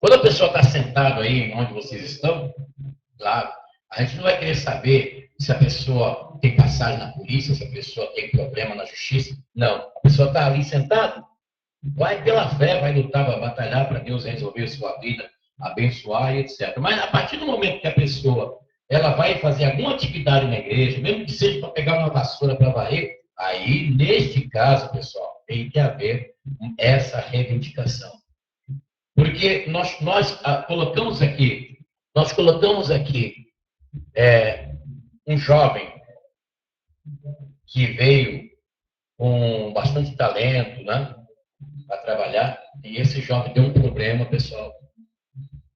Quando a pessoa está sentada aí onde vocês estão, claro, a gente não vai querer saber se a pessoa tem passagem na polícia, se a pessoa tem problema na justiça. Não. A pessoa está ali sentada, vai pela fé, vai lutar, vai batalhar para Deus resolver a sua vida, abençoar e etc. Mas a partir do momento que a pessoa ela vai fazer alguma atividade na igreja, mesmo que seja para pegar uma vassoura para varrer, aí, neste caso, pessoal, tem que haver essa reivindicação. Porque nós colocamos aqui um jovem que veio com bastante talento, né, para trabalhar, e esse jovem deu um problema, pessoal.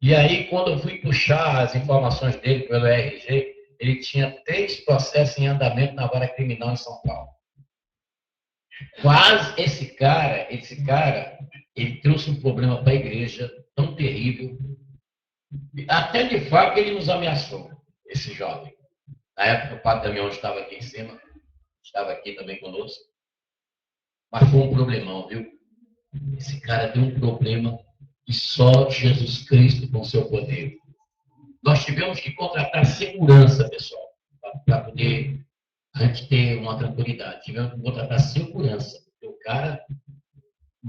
E aí, quando eu fui puxar as informações dele pelo RG, ele tinha 3 processos em andamento na vara criminal em São Paulo. Quase esse cara, ele trouxe um problema para a igreja tão terrível. Até de fato ele nos ameaçou, esse jovem. Na época o padre Damião estava aqui em cima, estava aqui também conosco. Mas foi um problemão, viu? Esse cara tem um problema e só Jesus Cristo com seu poder. Nós tivemos que contratar segurança, pessoal, para poder a gente ter uma tranquilidade. Tivemos que contratar segurança. Porque o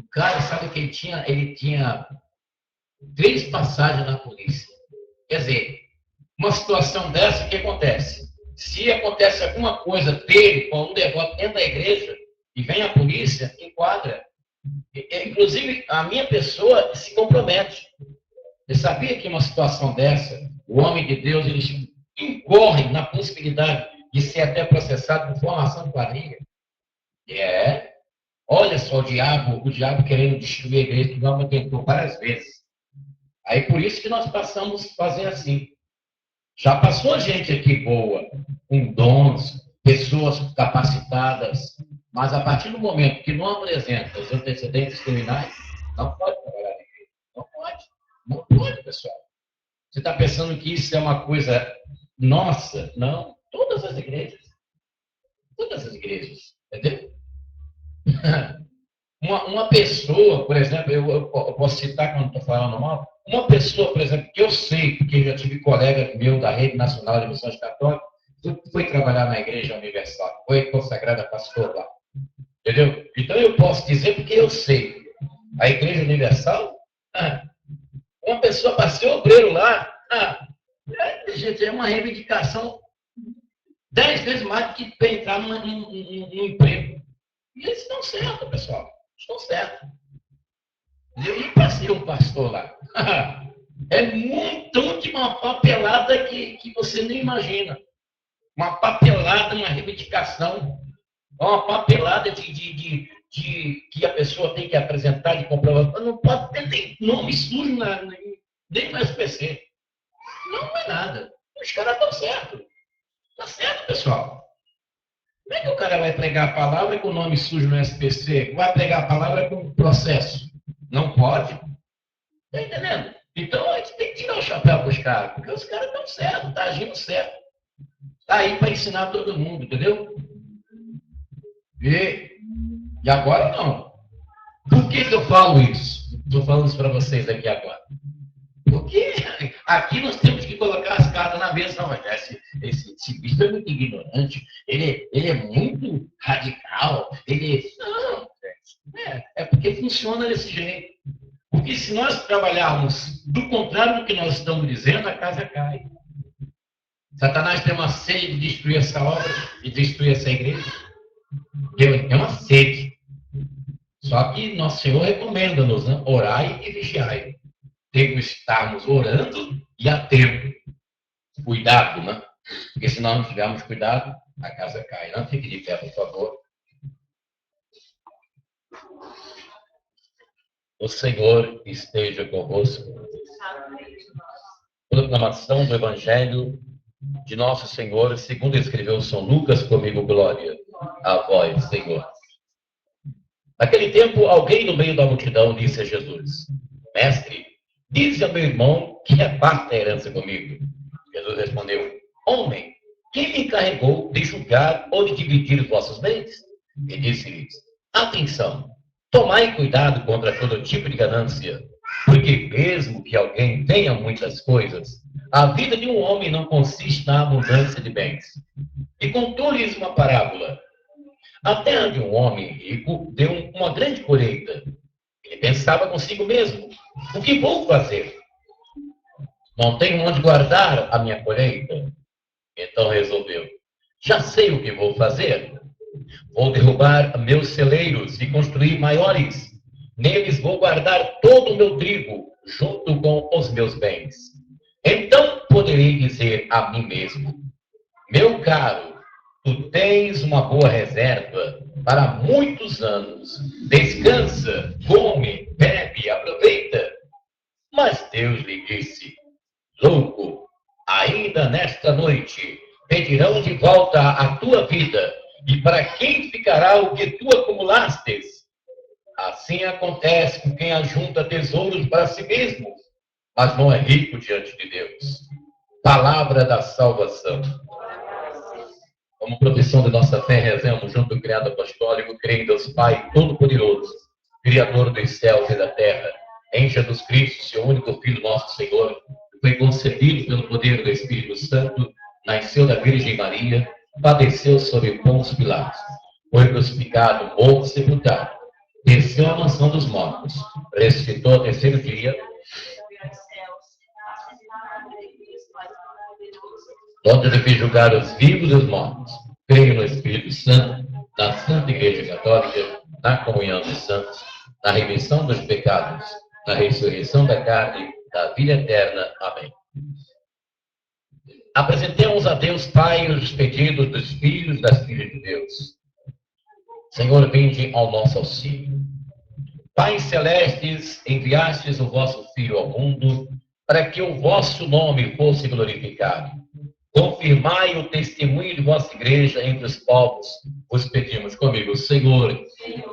cara sabe que ele tinha 3 passagens na polícia. Quer dizer, uma situação dessa, o que acontece? Se acontece alguma coisa dele com um devoto dentro da igreja e vem a polícia, enquadra. Inclusive, a minha pessoa se compromete. Você sabia que uma situação dessa, o homem de Deus, eles incorrem na possibilidade de ser até processado por formação de quadrilha? Olha só o diabo querendo destruir a igreja, que nós tentou várias vezes. Aí por isso que nós passamos a fazer assim. Já passou gente aqui boa, com dons, pessoas capacitadas, mas a partir do momento que não apresenta os antecedentes criminais, não pode trabalhar na igreja. Não pode. Não pode, pessoal. Você está pensando que isso é uma coisa nossa? Não. Todas as igrejas. Entendeu? Uma pessoa, por exemplo, eu posso citar quando estou falando mal, uma pessoa, por exemplo, que eu sei, porque já tive colega meu da Rede Nacional de Missões Católicas, foi trabalhar na Igreja Universal, foi consagrada pastor lá. Entendeu? Então eu posso dizer porque eu sei. A Igreja Universal, uma pessoa para ser obreiro lá, gente, é uma reivindicação 10 vezes mais do que para entrar num emprego. E eles estão certos, pessoal. Estão certos. E para ser um pastor lá? É muito de uma papelada que você nem imagina. Uma papelada, uma reivindicação. Uma papelada de que a pessoa tem que apresentar de comprovação. Não pode ter nem nome sujo nem no SPC. Não é nada. Os caras estão certos. Está certo, pessoal. Como é que o cara vai pregar a palavra com o nome sujo no SPC? Vai pregar a palavra com processo? Não pode. Está entendendo? Então a gente tem que tirar o chapéu para os caras, porque os caras estão certos, estão agindo certo. Está aí para ensinar todo mundo, entendeu? E agora não. Por que eu falo isso? Estou falando isso para vocês aqui agora. Porque aqui nós temos que colocar as cartas na mesa. Não, mas esse bicho é muito ignorante, ele é muito radical, Não, é porque funciona desse jeito. Porque se nós trabalharmos do contrário do que nós estamos dizendo, a casa cai. Satanás tem uma sede de destruir essa obra, de destruir essa igreja. Tem uma sede. Só que nosso Senhor recomenda-nos, né? Orai e vigiai. Temos que estarmos orando e atento. Cuidado, né? Porque se nós não tivermos cuidado, a casa cai. Não fique de pé, por favor. O Senhor esteja convosco. Proclamação do Evangelho de Nosso Senhor, segundo escreveu São Lucas, comigo, glória a vós, Senhor. Naquele tempo, alguém no meio da multidão disse a Jesus: Mestre, dize ao meu irmão que reparta a herança comigo. Jesus respondeu: Homem, quem me encarregou de julgar ou de dividir os vossos bens? E disse-lhes: Atenção, tomai cuidado contra todo tipo de ganância, Porque mesmo que alguém tenha muitas coisas, a vida de um homem não consiste na abundância de bens. E contou-lhes uma parábola. A terra de um homem rico deu uma grande colheita. Ele pensava consigo mesmo: o que vou fazer? Não tenho onde guardar a minha colheita. Então resolveu: já sei o que vou fazer. Vou derrubar meus celeiros e construir maiores. Neles vou guardar todo o meu trigo, junto com os meus bens. Então poderei dizer a mim mesmo: meu caro, tu tens uma boa reserva para muitos anos. Descansa, come, bebe, aproveita. Mas Deus lhe disse: louco, ainda nesta noite pedirão de volta a tua vida, e para quem ficará o que tu acumulastes? Assim acontece com quem ajunta tesouros para si mesmo, mas não é rico diante de Deus. Palavra da salvação. Como proteção de nossa fé, rezamos junto ao criado apostólico, creio em Deus Pai Todo-Poderoso, Criador dos céus e da terra, em Jesus Cristo, seu único Filho, nosso Senhor, que foi concebido pelo poder do Espírito Santo, nasceu da Virgem Maria, padeceu sob Pôncio Pilatos, foi crucificado, morto e sepultado, desceu à mansão dos mortos, ressuscitou ao terceiro dia, onde deve julgar os vivos e os mortos. Creio no Espírito Santo, na Santa Igreja Católica, na comunhão dos santos, na remissão dos pecados, na ressurreição da carne, da vida eterna. Amém. Apresentemos a Deus Pai os pedidos dos filhos e das filhas de Deus. Senhor, vinde ao nosso auxílio. Pai celestes, enviastes o vosso Filho ao mundo para que o vosso nome fosse glorificado. Confirmai o testemunho de vossa igreja entre os povos. Vos pedimos comigo, Senhor,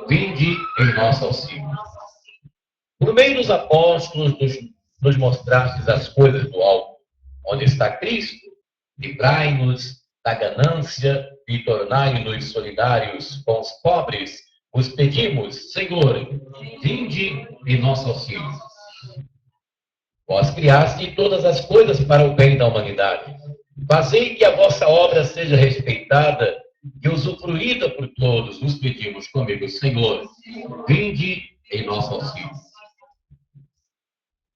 vinde em nosso auxílio. Por meio dos apóstolos, nos mostrastes as coisas do alto, onde está Cristo. Livrai-nos da ganância e tornai-nos solidários com os pobres. Vos pedimos, Senhor, vinde em nosso auxílio. Vós criaste todas as coisas para o bem da humanidade. Fazei que a vossa obra seja respeitada e usufruída por todos. Vos pedimos comigo, Senhor, vinde em nosso auxílio.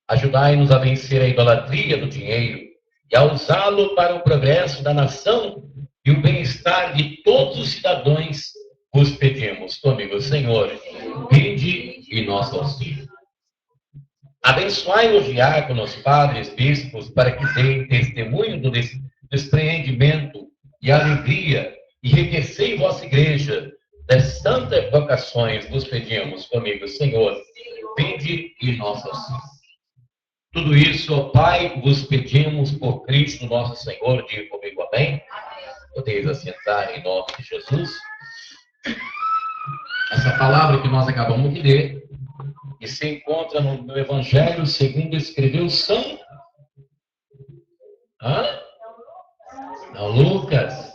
Ajudai-nos a vencer a idolatria do dinheiro e a usá-lo para o progresso da nação e o bem-estar de todos os cidadãos. Vos pedimos comigo, Senhor, vinde em nosso auxílio. Abençoai os diáconos, padres, bispos, para que deem testemunho do despreendimento e alegria, e enriquecei vossa igreja das santas vocações. Vos pedimos comigo, Senhor, vinde em nosso auxílio. Tudo isso, ó Pai, vos pedimos por Cristo nosso Senhor. Diga comigo, amém? Podeis assentar em nome de Jesus. Essa palavra que nós acabamos de ler, e se encontra no Evangelho segundo escreveu São Lucas.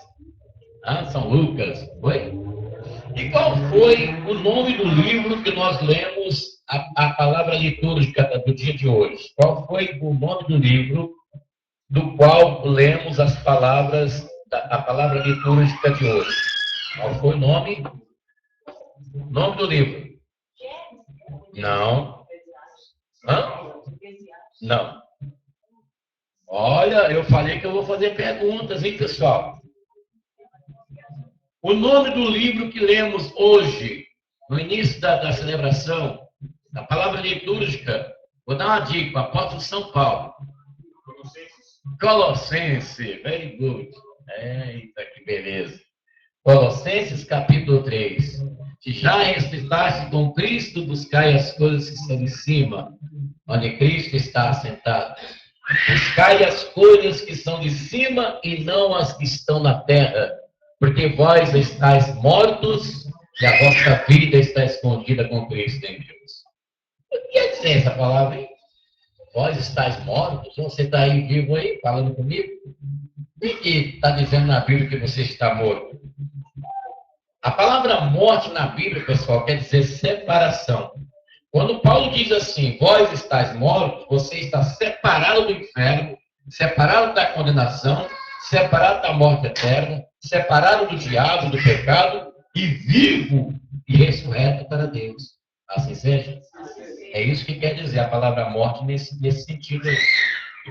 São Lucas, foi? E qual foi o nome do livro que nós lemos a palavra litúrgica do dia de hoje? Qual foi o nome do livro do qual lemos as palavras, a palavra litúrgica de hoje? Qual foi o nome? Nome do livro? Não. Não. Olha, eu falei que eu vou fazer perguntas, hein, pessoal? O nome do livro que lemos hoje, no início da celebração, a palavra litúrgica, vou dar uma dica, apóstolo São Paulo. Colossenses, very good. Eita, que beleza. Colossenses, capítulo 3. Se já ressuscitaste com Cristo, buscai as coisas que estão em cima, onde Cristo está assentado. Buscai as coisas que são de cima e não as que estão na terra, porque vós estáis mortos e a vossa vida está escondida com Cristo em Deus. O que quer dizer essa palavra, hein? Vós estáis mortos? Você está aí vivo aí, falando comigo? O que está dizendo na Bíblia que você está morto? A palavra morte na Bíblia, pessoal, quer dizer separação. Quando Paulo diz assim, vós estáis mortos, você está separado do inferno, separado da condenação, separado da morte eterna, separado do diabo, do pecado, e vivo e ressurreto para Deus. Assim seja? É isso que quer dizer a palavra morte nesse sentido aí.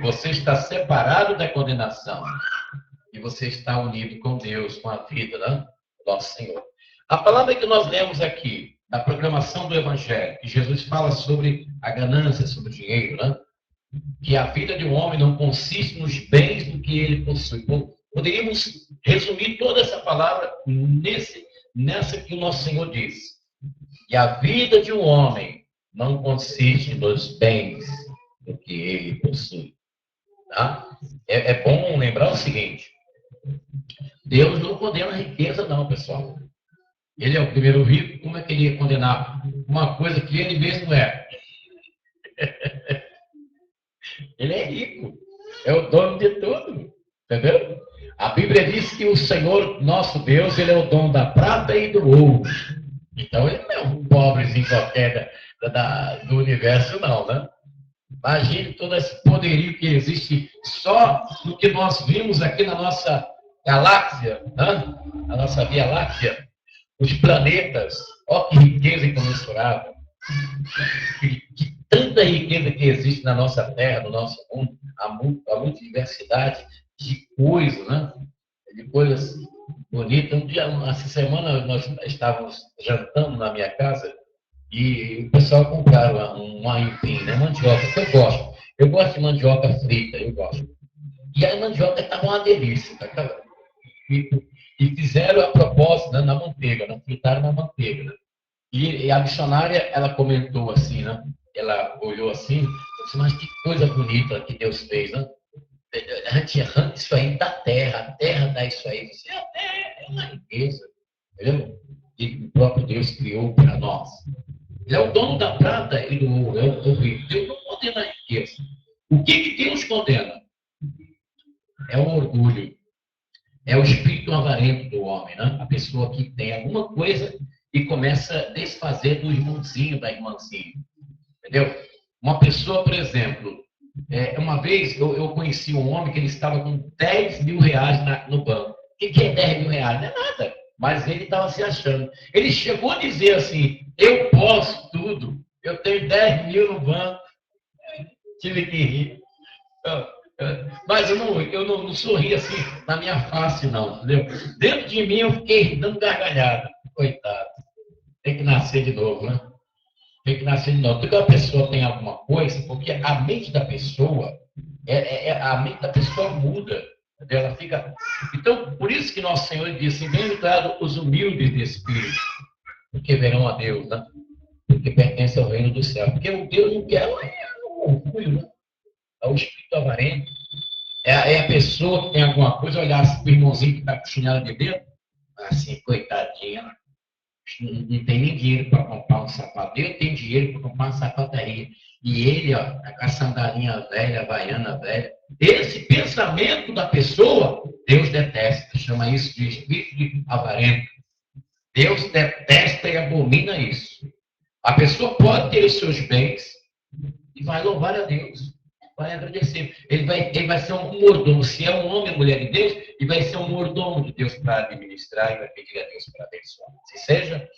Você está separado da condenação e você está unido com Deus, com a vida, né? Nosso Senhor. A palavra que nós lemos aqui, na proclamação do Evangelho, que Jesus fala sobre a ganância, sobre o dinheiro, né? Que a vida de um homem não consiste nos bens do que ele possui. Poderíamos resumir toda essa palavra nessa que o nosso Senhor diz. Que a vida de um homem não consiste nos bens do que ele possui. Tá? É bom lembrar o seguinte: Deus não condena a riqueza, não, pessoal. Ele é o primeiro rico, como é que ele ia condenar uma coisa que ele mesmo é? Ele é rico, é o dono de tudo, entendeu? A Bíblia diz que o Senhor, nosso Deus, ele é o dono da prata e do ouro. Então ele não é um pobrezinho qualquer do universo, não, né? Imagine todo esse poderio que existe só no que nós vimos aqui na nossa galáxia, né? Na nossa Via Láctea, os planetas. Olha que riqueza incomensurável. Que tanta riqueza que existe na nossa Terra, no nosso mundo, há muita diversidade de coisas, né? De coisas bonitas. Um dia, essa semana, nós estávamos jantando na minha casa e o pessoal compraram uma aipim, né? Mandioca, que eu gosto. Eu gosto de mandioca frita, eu gosto. E a mandioca estava uma delícia, tá? E fizeram a propósito, né, na manteiga, não fritaram na manteiga, né? E a missionária, ela comentou assim, né? Ela olhou assim, disse, mas que coisa bonita que Deus fez, né? A gente arranca isso aí da terra, a terra dá isso aí. Você, a terra é uma riqueza, entendeu? E o próprio Deus criou para nós. Ele é o dono da prata e do ouro, é o rico. Deus não condena a riqueza. O que Deus condena? É o orgulho. É o espírito avarento do homem, né? A pessoa que tem alguma coisa e começa a desfazer do irmãozinho, da irmãzinha. Entendeu? Uma pessoa, por exemplo, uma vez eu conheci um homem que ele estava com 10 mil reais no banco. O que é 10 mil reais? Não é nada. Mas ele estava se achando. Ele chegou a dizer assim, eu posso tudo, eu tenho 10 mil no banco. Tive que rir. Mas eu não sorri assim na minha face, não, entendeu? Dentro de mim eu fiquei dando gargalhada. Coitado. Tem que nascer de novo, né? Tem que nascer de novo. Porque a pessoa tem alguma coisa, porque a mente da pessoa, a mente da pessoa muda. Entendeu? Ela fica. Então, por isso que nosso Senhor disse, bem-aventurados os humildes de espírito, porque verão a Deus, né? Porque pertence ao reino do céu. Porque o Deus não quer o orgulho, né? É o espírito avarento. É a pessoa que tem alguma coisa, olhar assim para o irmãozinho que está com chinelo de dedo, assim, coitadinha, não tem nem dinheiro para comprar um sapato. Eu tenho dinheiro para comprar uma sapataria. E ele, ó, tá com a sandalinha velha, a havaiana velha. Esse pensamento da pessoa, Deus detesta. Chama isso de espírito de avarento. Deus detesta e abomina isso. A pessoa pode ter os seus bens e vai louvar a Deus. Vai agradecer. Ele vai ser um mordomo. Se é um homem ou mulher de Deus, ele vai ser um mordomo de Deus para administrar e vai pedir a Deus para abençoar. Se seja.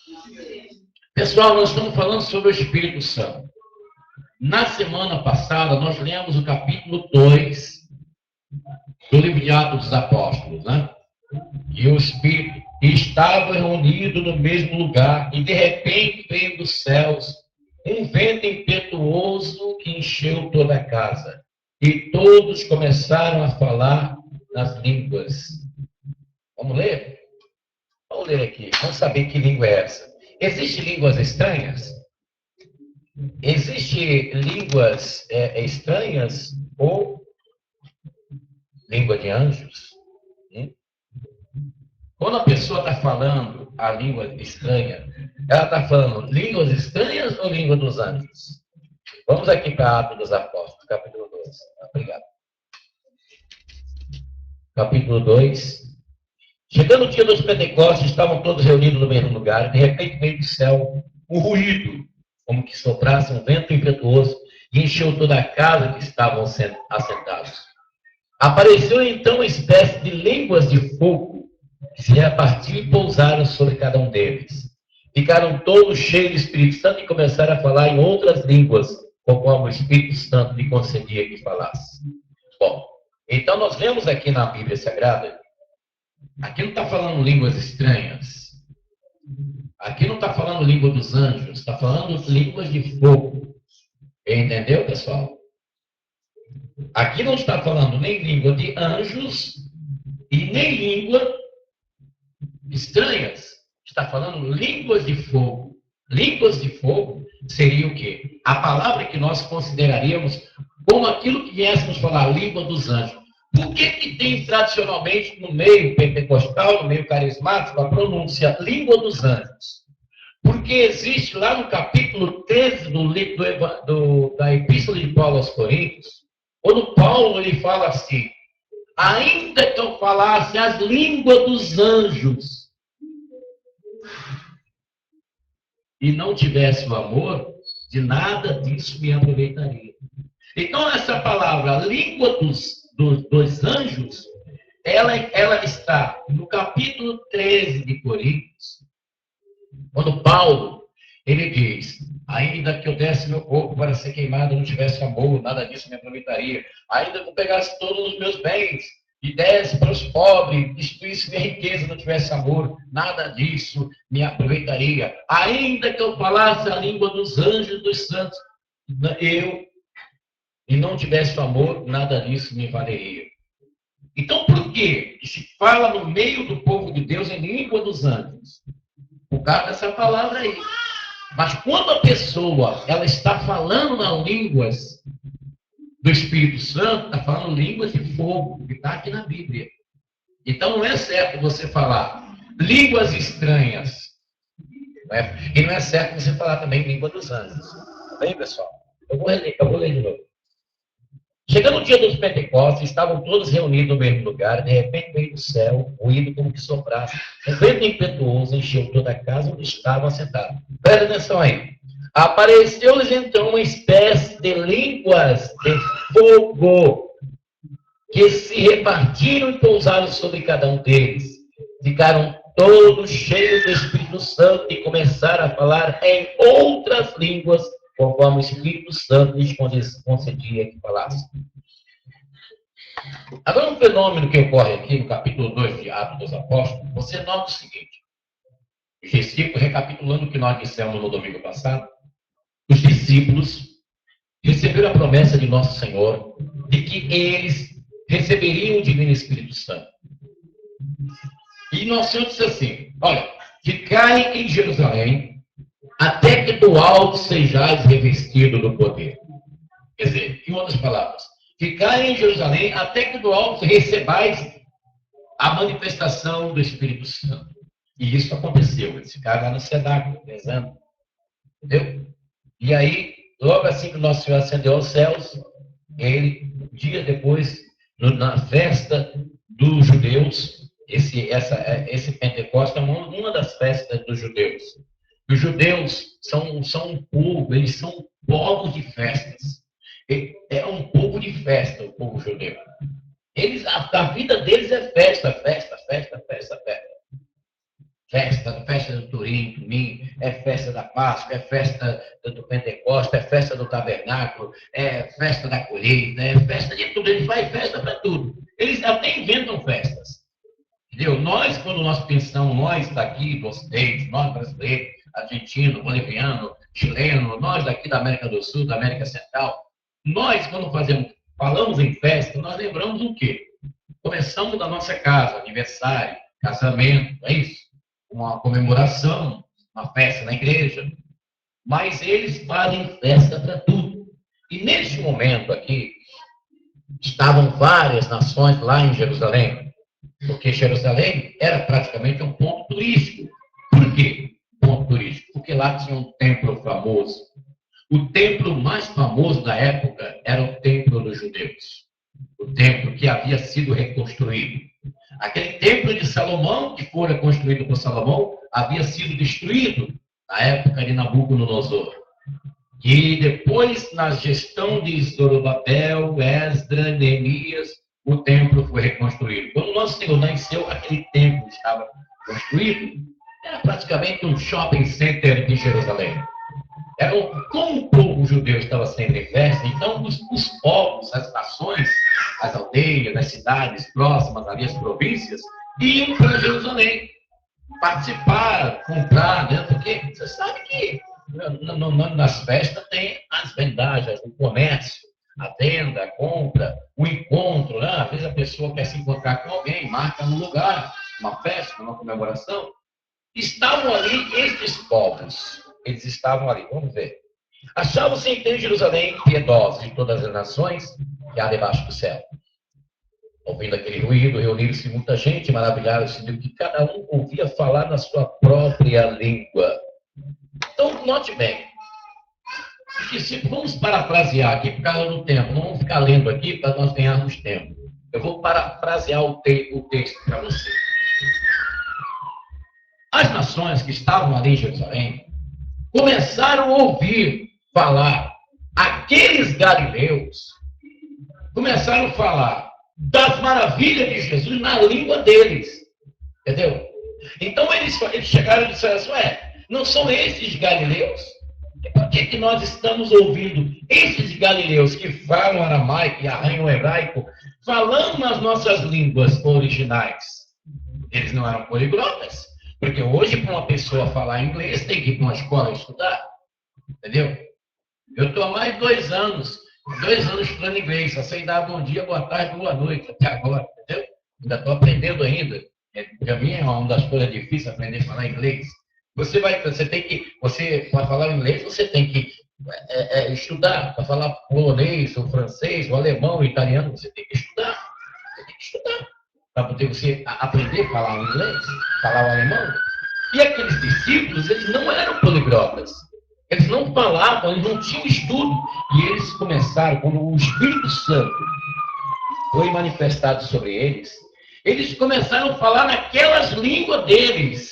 Pessoal, nós estamos falando sobre o Espírito Santo. Na semana passada, nós lemos o capítulo 2 do livro de Atos dos Apóstolos, né? E o Espírito estava reunido no mesmo lugar e de repente veio dos céus um vento impetuoso que encheu toda a casa. E todos começaram a falar nas línguas. Vamos ler? Vamos ler aqui. Vamos saber que língua é essa. Existem línguas estranhas? Existem línguas estranhas ou língua de anjos? Quando a pessoa está falando a língua estranha, ela está falando línguas estranhas ou língua dos anjos? Vamos aqui para Atos dos Apóstolos, capítulo 2. Obrigado. Capítulo 2. Chegando o dia dos Pentecostes, estavam todos reunidos no mesmo lugar, e de repente veio do céu um ruído, como que soprasse um vento impetuoso, e encheu toda a casa que estavam assentados. Apareceu então uma espécie de línguas de fogo, que se repartiram e pousaram sobre cada um deles. Ficaram todos cheios do Espírito Santo e começaram a falar em outras línguas, conforme o Espírito Santo lhe concedia que falasse. Bom, então nós vemos aqui na Bíblia Sagrada, aqui não está falando línguas estranhas, aqui não está falando língua dos anjos, está falando línguas de fogo. Entendeu, pessoal? Aqui não está falando nem língua de anjos e nem língua estranhas. Está falando línguas de fogo. Línguas de fogo seria o quê? A palavra que nós consideraríamos como aquilo que viéssemos falar, língua dos anjos. Por que tem tradicionalmente no meio pentecostal, no meio carismático, a pronúncia língua dos anjos? Porque existe lá no capítulo 13 da Epístola de Paulo aos Coríntios, quando Paulo ele fala assim, ainda que eu falasse as línguas dos anjos e não tivesse o amor, de nada disso me aproveitaria. Então, essa palavra, língua dos anjos, ela está no capítulo 13 de Coríntios, quando Paulo, ele diz, ainda que eu desse meu corpo para ser queimado, não tivesse amor, nada disso me aproveitaria. Ainda que eu pegasse todos os meus bens e desse para os pobres, destruísse minha riqueza, não tivesse amor, nada disso me aproveitaria. Ainda que eu falasse a língua dos anjos dos santos, e não tivesse amor, nada disso me valeria. Então, por que se fala no meio do povo de Deus em língua dos anjos? Por causa dessa palavra aí. Mas quando a pessoa ela está falando nas línguas do Espírito Santo, está falando línguas de fogo, que está aqui na Bíblia. Então não é certo você falar línguas estranhas. Não é? E não é certo você falar também língua dos anjos. Tá bem, pessoal? Eu vou ler de novo. Chegando o dia dos Pentecostes, estavam todos reunidos no mesmo lugar, de repente veio do céu, ruído como que soprasse. Um vento impetuoso encheu toda a casa onde estavam assentados. Presta atenção aí. Apareceu-lhes então uma espécie de línguas de fogo, que se repartiram e pousaram sobre cada um deles. Ficaram todos cheios do Espírito Santo e começaram a falar em outras línguas, conforme o Espírito Santo lhes concedia que falasse. Agora, um fenômeno que ocorre aqui no capítulo 2 de Atos dos Apóstolos, você nota o seguinte, os discípulos, recapitulando o que nós dissemos no domingo passado, os discípulos receberam a promessa de Nosso Senhor de que eles receberiam o Divino Espírito Santo. E Nosso Senhor disse assim, olha, ficai em Jerusalém, até que do alto sejais revestido do poder. Quer dizer, em outras palavras, ficai em Jerusalém até que do alto recebais a manifestação do Espírito Santo. E isso aconteceu. Eles ficaram lá no cenáculo, rezando. Entendeu? E aí, logo assim que Nosso Senhor ascendeu aos céus, ele, um dia depois, na festa dos judeus, esse Pentecostes é uma das festas dos judeus. Os judeus são um povo, eles são povos de festas. É um povo de festa, o povo judeu. A vida deles é festa, festa, festa, festa, festa. Festa do Turim, é festa da Páscoa, é festa do Pentecostes, é festa do Tabernáculo, é festa da colheita, é festa de tudo. Eles fazem festa para tudo. Eles até inventam festas. Entendeu? Nós, quando nós pensamos, nós daqui do Ocidente, nós brasileiros, argentino, boliviano, chileno, nós daqui da América do Sul, da América Central, nós, quando falamos em festa, nós lembramos o quê? Começamos da nossa casa, aniversário, casamento, é isso? Uma comemoração, uma festa na igreja. Mas eles fazem festa para tudo. E neste momento aqui, estavam várias nações lá em Jerusalém, porque Jerusalém era praticamente um ponto turístico. Por quê? Ponto turístico? Porque lá tinha um templo famoso. O templo mais famoso da época era o templo dos judeus. O templo que havia sido reconstruído. Aquele templo de Salomão, que fora construído por Salomão, havia sido destruído na época de Nabucodonosor. que depois, na gestão de Zorobabel, Esdras, Neemias, o templo foi reconstruído. Quando o nosso Senhor nasceu, aquele templo estava construído. Era praticamente um shopping center de Jerusalém. Como o povo judeu estava sempre em festa, então os povos, as nações, as aldeias, as cidades próximas ali, as províncias, iam para Jerusalém participar, comprar, né? Porque você sabe que nas festas tem as vendagens, o comércio, a venda, a compra, o encontro, né? Às vezes a pessoa quer se encontrar com alguém, marca no lugar, uma festa, uma comemoração. Estavam ali estes povos. Eles estavam ali, vamos ver. Achavam-se em Jerusalém piedosos de todas as nações que há debaixo do céu. Ouvindo aquele ruído, reuniram-se muita gente, maravilharam-se de que cada um ouvia falar na sua própria língua. Então, note bem. Os discípulos, vamos parafrasear aqui por causa do tempo. Não vamos ficar lendo aqui para nós ganharmos tempo. Eu vou parafrasear o texto para você. As nações que estavam ali em Jerusalém começaram a ouvir falar. Aqueles galileus começaram a falar das maravilhas de Jesus na língua deles. Entendeu? Então eles chegaram e disseram assim, não são esses galileus? E por que nós estamos ouvindo esses galileus que falam aramaico e arranham hebraico, falando nas nossas línguas originais? Eles não eram poliglotas. Porque hoje, para uma pessoa falar inglês, tem que ir para uma escola estudar. Entendeu? Eu estou há mais de 2 anos estudando inglês. Só sei dar bom dia, boa tarde, boa noite, até agora. Entendeu? Ainda estou aprendendo ainda. Para mim é uma das coisas difíceis aprender a falar inglês. Você para falar inglês, você tem que estudar. Para falar polonês, o francês, o alemão, o italiano, você tem que estudar. Para poder você aprender a falar o inglês, falar o alemão. E aqueles discípulos, eles não eram poliglotas. Eles não falavam, eles não tinham estudo. E eles começaram, quando o Espírito Santo foi manifestado sobre eles, eles começaram a falar naquelas línguas deles.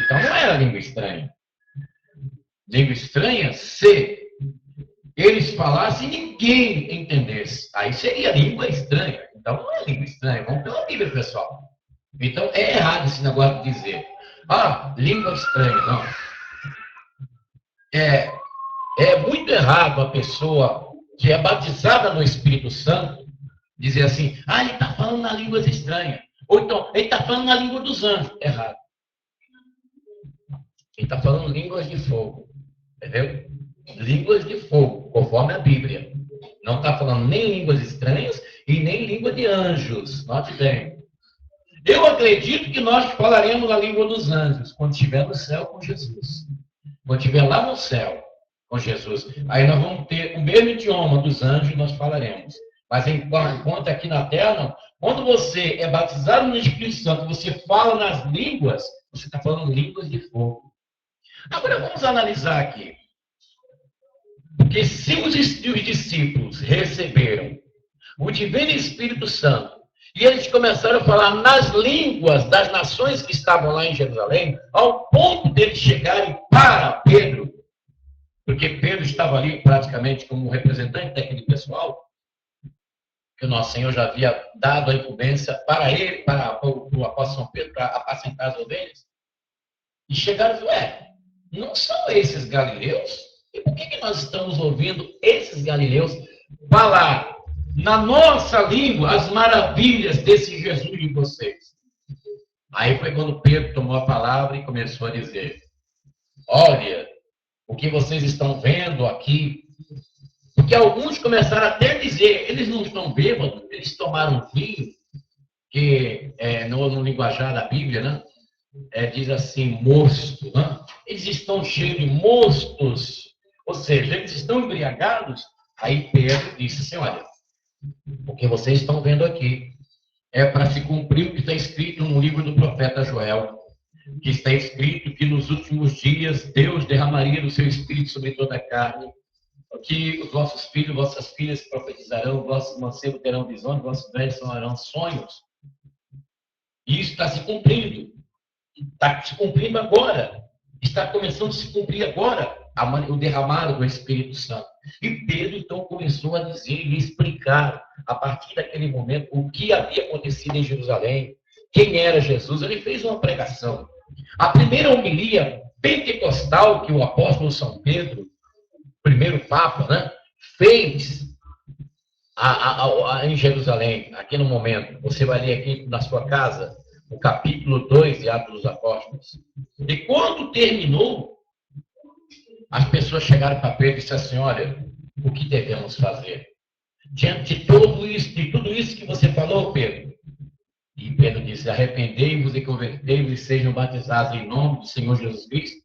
Então não era língua estranha. Língua estranha, se eles falassem e ninguém entendesse. Aí seria língua estranha. Então não é língua estranha, vamos pela Bíblia, pessoal. Então é errado esse negócio de dizer, língua estranha, não. É muito errado a pessoa que é batizada no Espírito Santo dizer assim, ele está falando na língua estranha. Ou então, ele está falando na língua dos anjos. Errado. Ele está falando línguas de fogo. Entendeu? Línguas de fogo, conforme a Bíblia. Não está falando nem línguas estranhas e nem língua de anjos. Note bem. Eu acredito que nós falaremos a língua dos anjos quando estiver no céu com Jesus. Quando estiver lá no céu com Jesus. Aí nós vamos ter o mesmo idioma dos anjos, nós falaremos. Mas enquanto aqui na terra, não. Quando você é batizado no Espírito Santo, você fala nas línguas, você está falando línguas de fogo. Agora vamos analisar aqui. Porque se os discípulos receberam o Divino Espírito Santo, e eles começaram a falar nas línguas das nações que estavam lá em Jerusalém, ao ponto deles chegarem para Pedro, porque Pedro estava ali praticamente como representante daquele pessoal, que o nosso Senhor já havia dado a incumbência para ele, para o apóstolo São Pedro, para apacentar as ovelhas. E chegaram e falaram, não são esses galileus? E por que nós estamos ouvindo esses galileus falar na nossa língua as maravilhas desse Jesus de vocês? Aí foi quando Pedro tomou a palavra e começou a dizer, olha, o que vocês estão vendo aqui, porque alguns começaram até a dizer, eles não estão bêbados, eles tomaram vinho, que no linguajar da Bíblia, né? Diz assim, mosto, né? Eles estão cheios de mostos, ou seja, eles estão embriagados. Aí Pedro disse assim, olha, o que vocês estão vendo aqui é para se cumprir o que está escrito no livro do profeta Joel, que está escrito que nos últimos dias Deus derramaria do seu Espírito sobre toda a carne, que os vossos filhos, vossas filhas profetizarão, vossos mancebos terão visões, vossos velhos sonharão sonhos. E isso está se cumprindo. Está se cumprindo agora. Está começando a se cumprir agora. o derramado do Espírito Santo. E Pedro, então, começou a dizer e explicar, a partir daquele momento, o que havia acontecido em Jerusalém, quem era Jesus. Ele fez uma pregação. A primeira homilia pentecostal que o apóstolo São Pedro, primeiro Papa, né, fez em Jerusalém, aqui no momento. Você vai ler aqui na sua casa, o capítulo 2 de Atos dos Apóstolos. E quando terminou, as pessoas chegaram para Pedro e disseram assim: olha, o que devemos fazer? Diante de tudo isso que você falou, Pedro. E Pedro disse: arrependei-vos e convertei-vos e sejam batizados em nome do Senhor Jesus Cristo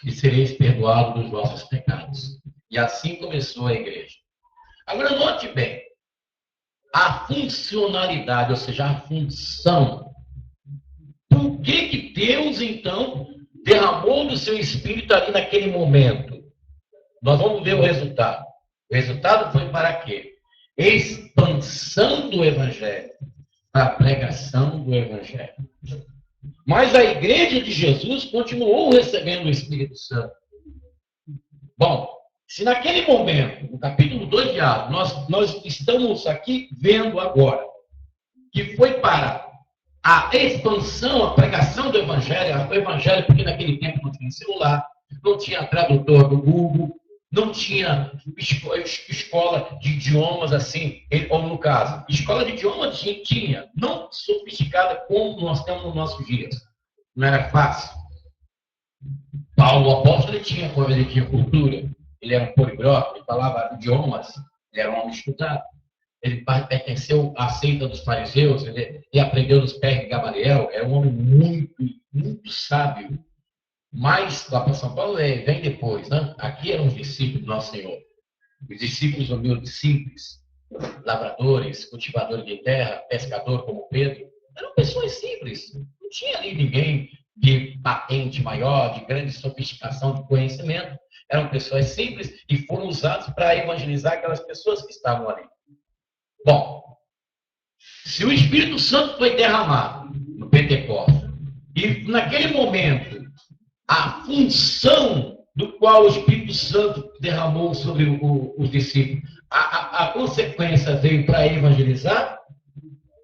e sereis perdoados dos vossos pecados. E assim começou a igreja. Agora, note bem, a funcionalidade, ou seja, a função. Por que Deus, então, derramou do seu Espírito ali naquele momento? Nós vamos ver o resultado. O resultado foi para quê? Expansão do Evangelho, para a pregação do Evangelho. Mas a igreja de Jesus continuou recebendo o Espírito Santo. Bom, se naquele momento, no capítulo 2 de Atos, nós estamos aqui vendo agora que foi para a expansão, a pregação do Evangelho, porque naquele tempo não tinha celular, não tinha tradutor do Google, não tinha escola de idiomas assim, ou no caso, escola de idiomas tinha, não sofisticada como nós temos nos nossos dias. Não era fácil. Paulo, o apóstolo, ele tinha cultura, ele era um poliglota, ele falava idiomas, ele era um homem estudado. Ele pertenceu à seita dos fariseus, ele aprendeu dos pés de Gamaliel, era um homem muito, muito sábio. Mas lá para São Paulo vem depois, né? Aqui eram os discípulos do nosso Senhor. Os discípulos humildes, simples, lavradores, cultivadores de terra, pescador como Pedro, eram pessoas simples. Não tinha ali ninguém de patente maior, de grande sofisticação de conhecimento. Eram pessoas simples e foram usados para evangelizar aquelas pessoas que estavam ali. Bom, se o Espírito Santo foi derramado no Pentecostes, e naquele momento, a função do qual o Espírito Santo derramou sobre os discípulos, a consequência veio para evangelizar,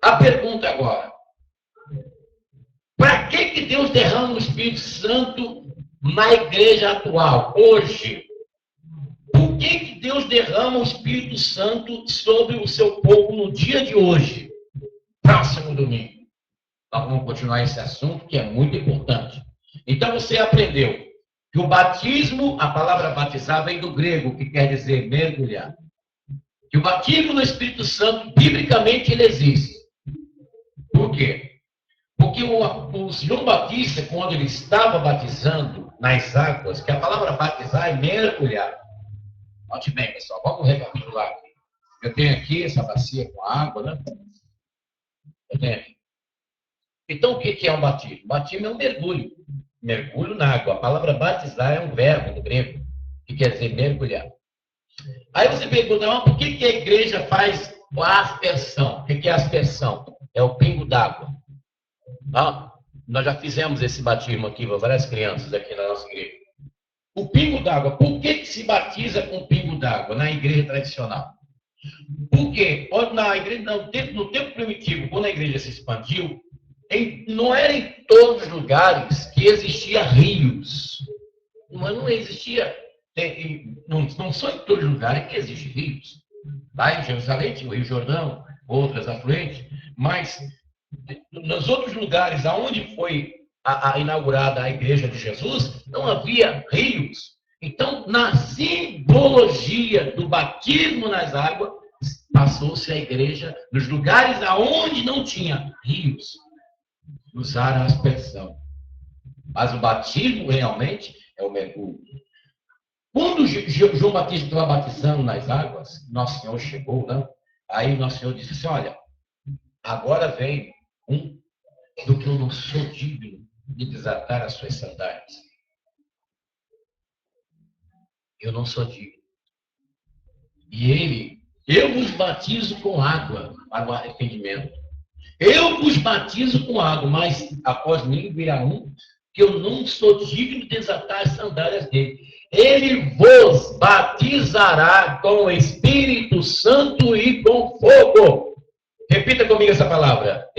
a pergunta agora: para que Deus derrama o Espírito Santo na igreja atual, hoje? Por que Deus derrama o Espírito Santo sobre o seu povo no dia de hoje, próximo domingo? Nós vamos continuar esse assunto, que é muito importante. Então, você aprendeu que o batismo, a palavra batizar, vem do grego, que quer dizer mergulhar. Que o batismo no Espírito Santo, biblicamente, ele existe. Por quê? Porque o João Batista, quando ele estava batizando nas águas, que a palavra batizar é mergulhar. Note bem, pessoal, vamos recapitular aqui. Eu tenho aqui essa bacia com água, né? Eu tenho aqui. Então, o que é um batismo? Batismo é um mergulho. Mergulho na água. A palavra batizar é um verbo no grego, que quer dizer mergulhar. Aí você pergunta, mas por que a igreja faz a aspersão? O que é a aspersão? É o pingo d'água. Nós já fizemos esse batismo aqui, várias crianças aqui na nossa igreja. O pingo d'água. Por que se batiza com pingo d'água na igreja tradicional? Porque na igreja, no tempo primitivo, quando a igreja se expandiu, não era em todos os lugares que existia rios. Mas não existia. Não são em todos os lugares que existem rios. Lá em Jerusalém tinha o Rio Jordão, outras afluentes, mas nos outros lugares aonde foi inaugurada a igreja de Jesus, não havia rios. Então, na simbologia do batismo nas águas, passou-se a igreja nos lugares aonde não tinha rios. Usaram a aspersão. Mas o batismo realmente é o mergulho. Quando João Batista estava batizando nas águas, Nosso Senhor chegou, né? Aí Nosso Senhor disse assim: olha, agora vem do que eu não sou digno de desatar as suas sandálias. Eu não sou digno. E eu vos batizo com água para o arrependimento. Eu vos batizo com água, mas após mim virá um que eu não sou digno de desatar as sandálias dele. ele vos batizará com o Espírito Santo e com fogo. Repita comigo essa palavra.